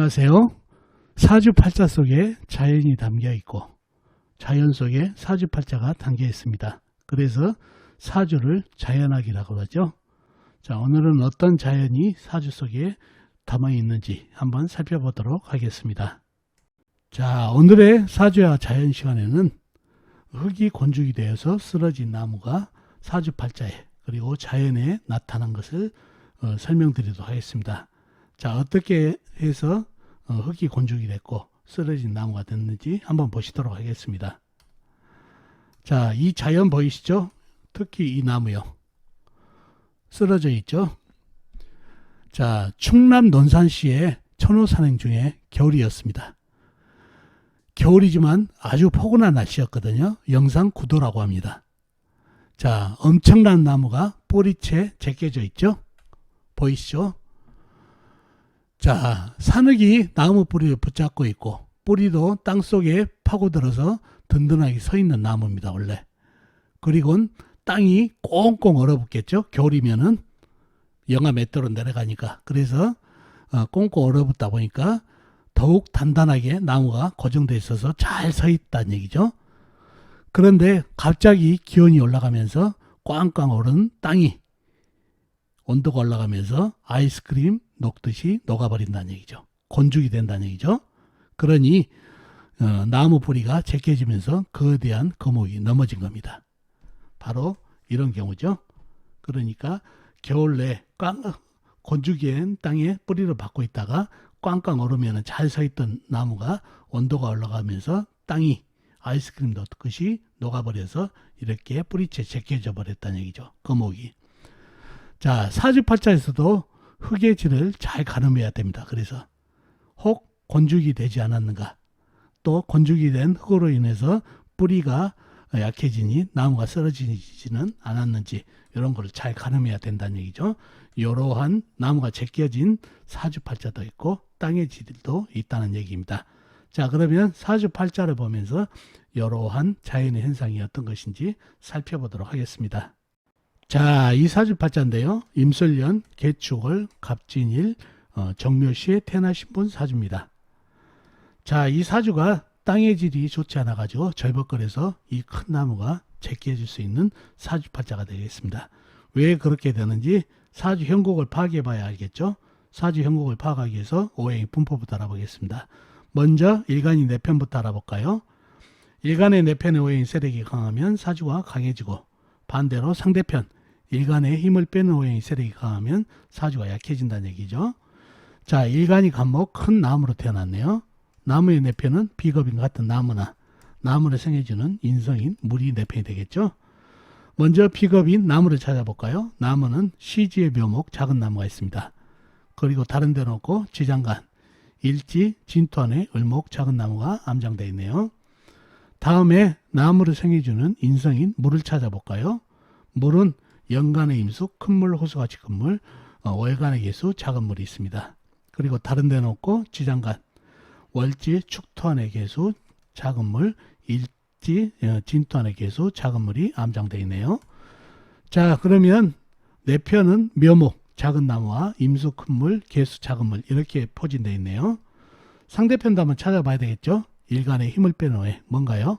안녕하세요. 사주팔자 속에 자연이 담겨 있고 자연 속에 사주팔자가 담겨 있습니다. 그래서 사주를 자연학이라고 하죠. 자, 오늘은 어떤 자연이 사주 속에 담아 있는지 한번 살펴보도록 하겠습니다. 자, 오늘의 사주와 자연 시간에는 흙이 건축이 되어서 쓰러진 나무가 사주팔자에 그리고 자연에 나타난 것을 설명드리도록 하겠습니다. 자, 어떻게 해서 흙이 건축이 됐고 쓰러진 나무가 됐는지 한번 보시도록 하겠습니다. 자, 이 자연 보이시죠? 특히 이 나무요. 쓰러져 있죠? 자, 충남 논산시의 천호산행 중에 겨울이었습니다. 겨울이지만 아주 포근한 날씨였거든요. 영상 9도라고 합니다. 자, 엄청난 나무가 뿌리채 제껴져 있죠? 보이시죠? 자, 산흙이 나무 뿌리를 붙잡고 있고 뿌리도 땅속에 파고들어서 든든하게 서 있는 나무입니다. 원래. 그리고 땅이 꽁꽁 얼어붙겠죠. 겨울이면은 영하 몇 도로 내려가니까. 그래서 꽁꽁 얼어붙다 보니까 더욱 단단하게 나무가 고정되어 있어서 잘 서 있다는 얘기죠. 그런데 갑자기 기온이 올라가면서 꽝꽝 얼은 땅이 온도가 올라가면서 아이스크림 녹듯이 녹아버린다는 얘기죠. 건축이 된다는 얘기죠. 그러니 나무 뿌리가 제껴지면서 거대한 거목이 넘어진 겁니다. 바로 이런 경우죠. 그러니까 겨울 내 건축된 땅에 뿌리를 박고 있다가 꽝꽝 얼으면 잘 서 있던 나무가 온도가 올라가면서 땅이 아이스크림 녹듯이 녹아버려서 이렇게 뿌리채 제껴져 버렸다는 얘기죠. 거목이. 자, 사주팔자에서도 흙의 질을 잘 가늠해야 됩니다. 그래서 혹 건축이 되지 않았는가, 또 건축이 된 흙으로 인해서 뿌리가 약해지니 나무가 쓰러지지는 않았는지 이런 걸 잘 가늠해야 된다는 얘기죠. 이러한 나무가 제껴진 사주팔자도 있고 땅의 질도 있다는 얘기입니다. 자, 그러면 사주팔자를 보면서 이러한 자연의 현상이 어떤 것인지 살펴보도록 하겠습니다. 자, 이 사주팔자인데요. 임술년, 개축월, 갑진일, 정묘시에 태어나신 분 사주입니다. 자, 이 사주가 땅의 질이 좋지 않아 가지고 절벽거려서 이 큰 나무가 제껴질 수 있는 사주팔자가 되겠습니다. 왜 그렇게 되는지 사주 형국을 파악해 봐야 알겠죠. 사주 형국을 파악하기 위해서 오행의 분포부터 알아보겠습니다. 먼저 일간이 내편부터 알아볼까요? 일간의 내편의 오행의 세력이 강하면 사주가 강해지고 반대로 상대편 일간의 힘을 빼는 오행의 세력이 강하면 사주가 약해진다는 얘기죠. 자, 일간이 간목 큰 나무로 태어났네요. 나무의 내편은 비겁인 같은 나무나 나무를 생해주는 인성인 물이 내편이 되겠죠. 먼저 비겁인 나무를 찾아볼까요? 나무는 시지의 묘목 작은 나무가 있습니다. 그리고 다른 데 놓고 지장간, 일지, 진토 안에 을목 작은 나무가 암장되어 있네요. 다음에 나무를 생해주는 인성인 물을 찾아볼까요? 물은 연간의 임수, 큰물, 호수같이 큰 물, 월간의 개수, 작은 물이 있습니다. 그리고 다른 데 놓고 지장간, 월지, 축토안의 개수, 작은 물, 일지, 진토안의 개수, 작은 물이 암장되어 있네요. 자, 그러면 내편은 묘목, 작은 나무와 임수, 큰 물, 개수, 작은 물 이렇게 포진되어 있네요. 상대편도 한번 찾아봐야 되겠죠. 일간의 힘을 빼는 왜 뭔가요?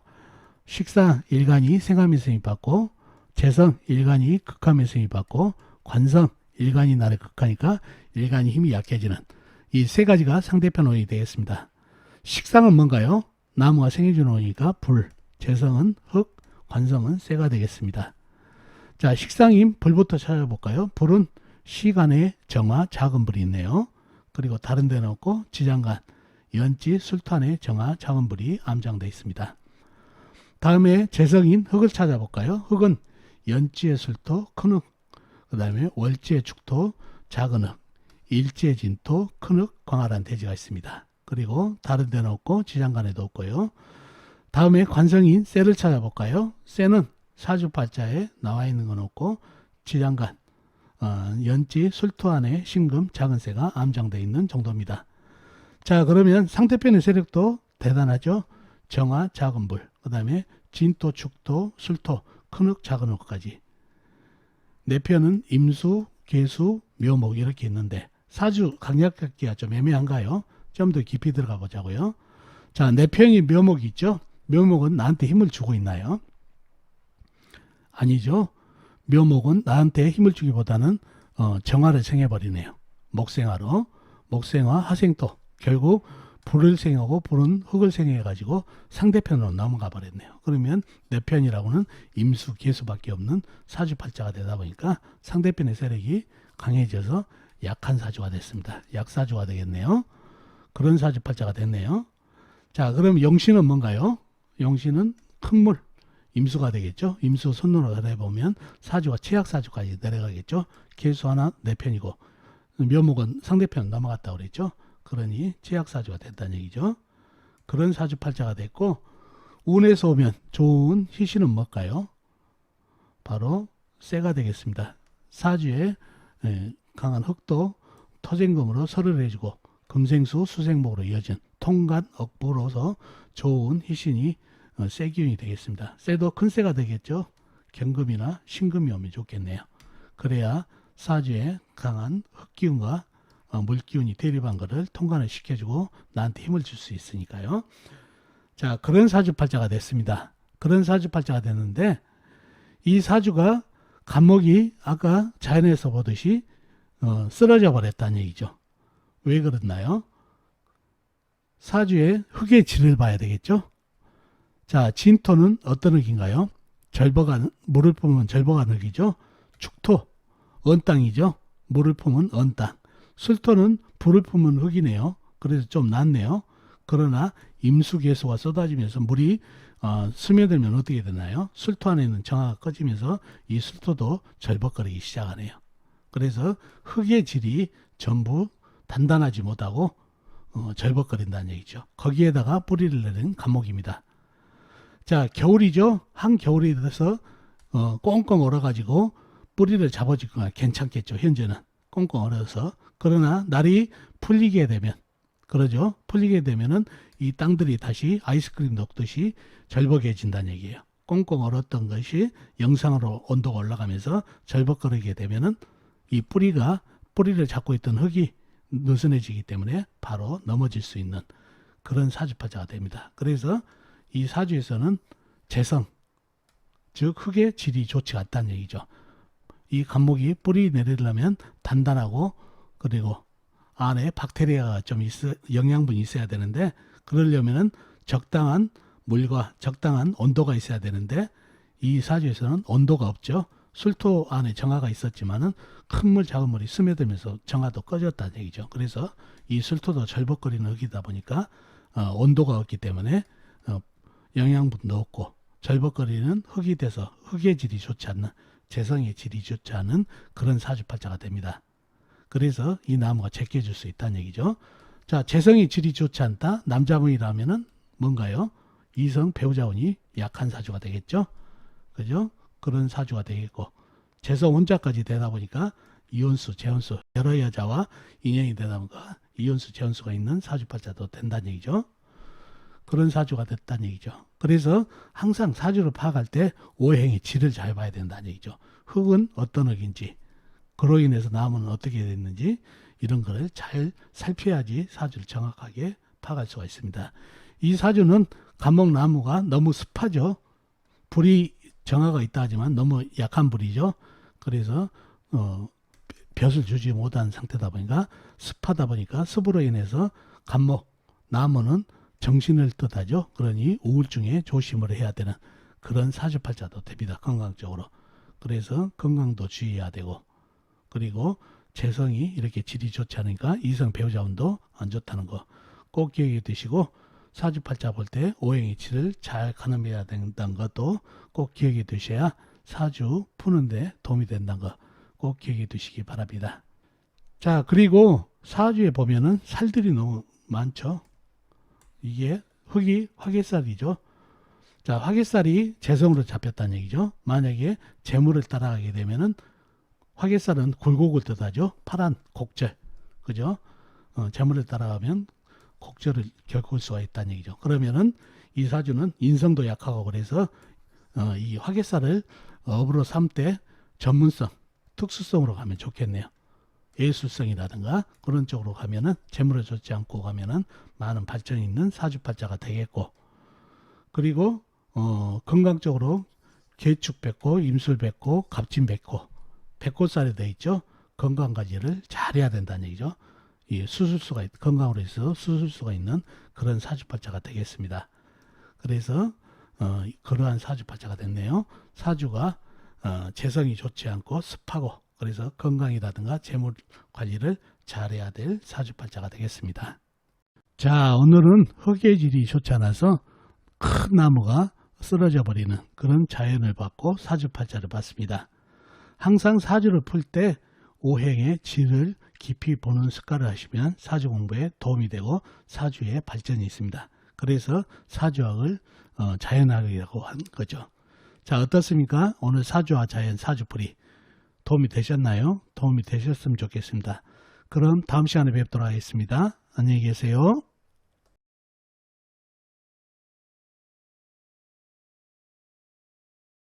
식상 일간이 생하면서 힘이 받고 재성 일간이 극하면서 힘이 받고 관성 일간이 날에 극하니까 일간이 힘이 약해지는 이 세 가지가 상대편 오행이 되겠습니다. 식상은 뭔가요? 나무가 생해주는 오행이니까 불, 재성은 흙, 관성은 쇠가 되겠습니다. 자, 식상인 불부터 찾아볼까요? 불은 시간의 정화 작은 불이 있네요. 그리고 다른 데 놓고 지장간, 연지, 술탄의 정화 작은 불이 암장되어 있습니다. 다음에 재성인 흙을 찾아볼까요? 흙은 연지의 술토, 큰 흙, 그 다음에 월지의 축토, 작은 흙, 일지의 진토, 큰 흙, 광활한 대지가 있습니다. 그리고 다른 데 놓고 지장간에도 없고요. 다음에 관성인 쇠를 찾아볼까요? 쇠는 사주팔자에 나와 있는 건 없고 지장간, 연지, 술토 안에 신금, 작은 쇠가 암장되어 있는 정도입니다. 자, 그러면 상대편의 세력도 대단하죠. 정화, 작은 불, 그 다음에 진토, 축토, 술토, 큰 흙, 작은 흙까지. 내편은 임수, 개수, 묘목 이렇게 있는데 사주 강약 갖기가 좀 애매한가요? 좀 더 깊이 들어가 보자고요. 자, 내평이 묘목이 있죠. 묘목은 나한테 힘을 주고 있나요? 아니죠. 묘목은 나한테 힘을 주기보다는 정화를 생해버리네요. 목생화로. 목생화, 화생토. 결국 불을 생하고 불은 흙을 생해가지고 상대편으로 넘어가 버렸네요. 그러면 내 편이라고는 임수, 계수밖에 없는 사주팔자가 되다 보니까 상대편의 세력이 강해져서 약한 사주가 됐습니다. 약사주가 되겠네요. 그런 사주팔자가 됐네요. 자, 그럼 영신은 뭔가요? 영신은 큰 물, 임수가 되겠죠. 임수 손으로 내려보면 사주가 최약사주까지 내려가겠죠. 계수 하나 내 편이고 묘목은 상대편 넘어갔다고 그랬죠. 그러니 최약사주가 됐다는 얘기죠. 그런 사주팔자가 됐고 운에서 오면 좋은 희신은 뭘까요? 바로 쇠가 되겠습니다. 사주에 강한 흙도 토생금으로 설을 해주고 금생수 수생목으로 이어진 통간 억부로서 좋은 희신이 쇠기운이 되겠습니다. 쇠도 큰 쇠가 되겠죠. 경금이나 신금이 오면 좋겠네요. 그래야 사주에 강한 흙기운과 물기운이 대립한 것을 통관을 시켜주고 나한테 힘을 줄 수 있으니까요. 자, 그런 사주팔자가 됐습니다. 그런 사주팔자가 됐는데 이 사주가 간목이 아까 자연에서 보듯이 쓰러져 버렸다는 얘기죠. 왜 그렇나요? 사주에 흙의 질을 봐야 되겠죠. 자, 진토는 어떤 흙인가요? 절버간, 물을 품은 절버간 흙이죠. 축토, 언땅이죠. 물을 품은 언땅. 술토는 불을 품은 흙이네요. 그래서 좀 낫네요. 그러나 임수개수가 쏟아지면서 물이 스며들면 어떻게 되나요? 술토 안에 있는 정화가 꺼지면서 이 술토도 절벅거리기 시작하네요. 그래서 흙의 질이 전부 단단하지 못하고 절벅거린다는 얘기죠. 거기에다가 뿌리를 내린 간목입니다. 자, 겨울이죠. 한겨울이 돼서 꽁꽁 얼어가지고 뿌리를 잡아주거나 괜찮겠죠. 현재는 꽁꽁 얼어서. 그러나 날이 풀리게 되면 그러죠. 풀리게 되면은 이 땅들이 다시 아이스크림 녹듯이 절벅해진다는 얘기예요. 꽁꽁 얼었던 것이 영상으로 온도가 올라가면서 절벅거리게 되면은 이 뿌리를 잡고 있던 흙이 느슨해지기 때문에 바로 넘어질 수 있는 그런 사주팔자가 됩니다. 그래서 이 사주에서는 재성, 즉 흙의 질이 좋지 않다는 얘기죠. 이 간목이 뿌리 내리려면 단단하고 그리고 안에 박테리아가 좀 영양분이 있어야 되는데 그러려면은 적당한 물과 적당한 온도가 있어야 되는데 이 사주에서는 온도가 없죠. 술토 안에 정화가 있었지만은 큰 물 작은 물이 스며들면서 정화도 꺼졌다는 얘기죠. 그래서 이 술토도 절벅거리는 흙이다 보니까 온도가 없기 때문에 영양분도 없고 절벅거리는 흙이 돼서 흙의 질이 좋지 않는 재성의 질이 좋지 않은 그런 사주팔자가 됩니다. 그래서 이 나무가 제껴줄 수 있다는 얘기죠. 자, 재성의 질이 좋지 않다. 남자분이라면은 뭔가요? 이성 배우자운이 약한 사주가 되겠죠. 그죠? 그런 사주가 되겠고 재성 혼자까지 되다 보니까 이혼수, 재혼수 여러 여자와 인연이 되다 보니까 이혼수, 재혼수가 있는 사주팔자도 된다는 얘기죠. 그런 사주가 됐다는 얘기죠. 그래서 항상 사주를 파악할 때 오행의 질을 잘 봐야 된다는 얘기죠. 흙은 어떤 흙인지 그로 인해서 나무는 어떻게 됐는지 이런 거를 잘 살펴야지 사주를 정확하게 파악할 수가 있습니다. 이 사주는 간목나무가 너무 습하죠. 불이 정화가 있다 하지만 너무 약한 불이죠. 그래서 볕을 주지 못한 상태다 보니까 습하다 보니까 습으로 인해서 간목 나무는 정신을 뜻하죠. 그러니 우울증에 조심을 해야 되는 그런 사주팔자도 됩니다. 건강적으로. 그래서 건강도 주의해야 되고 그리고 재성이 이렇게 질이 좋지 않으니까 이성 배우자운도 안 좋다는 거 꼭 기억해 두시고 사주팔자 볼 때 오행의 질을 잘 가늠해야 된다는 것도 꼭 기억해 두셔야 사주 푸는데 도움이 된다는 거 꼭 기억해 두시기 바랍니다. 자, 그리고 사주에 보면은 살들이 너무 많죠. 이게 흙이 화개살이죠. 자, 화개살이 재성으로 잡혔다는 얘기죠. 만약에 재물을 따라가게 되면은 화개살은 굴곡을 뜻하죠. 파란 곡절, 그죠? 재물을 따라가면 곡절을 겪을 수가 있다는 얘기죠. 그러면은 이 사주는 인성도 약하고 그래서 이 화개살을 업으로 삼때 전문성, 특수성으로 가면 좋겠네요. 예술성이라든가 그런 쪽으로 가면은 재물에 좋지 않고 가면은 많은 발전이 있는 사주팔자가 되겠고, 그리고 건강적으로 개축백호, 임술백호, 갑진백호, 백호살이 되어 있죠. 건강 관리를 잘해야 된다는 얘기죠. 이 수술수가 건강으로 해서 수술수가 있는 그런 사주팔자가 되겠습니다. 그래서 그러한 사주팔자가 됐네요. 사주가 재성이 좋지 않고 습하고, 그래서 건강이라든가 재물 관리를 잘해야 될 사주팔자가 되겠습니다. 자, 오늘은 흙의질이 좋지 않아서 큰 나무가 쓰러져 버리는 그런 자연을 봤고 사주팔자를 봤습니다. 항상 사주를 풀 때 오행의 질을 깊이 보는 습관을 하시면 사주 공부에 도움이 되고 사주의 발전이 있습니다. 그래서 사주학을 자연학이라고 한 거죠. 자, 어떻습니까? 오늘 사주와 자연, 사주풀이 도움이 되셨나요? 도움이 되셨으면 좋겠습니다. 그럼 다음 시간에 뵙도록 하겠습니다. 안녕히 계세요.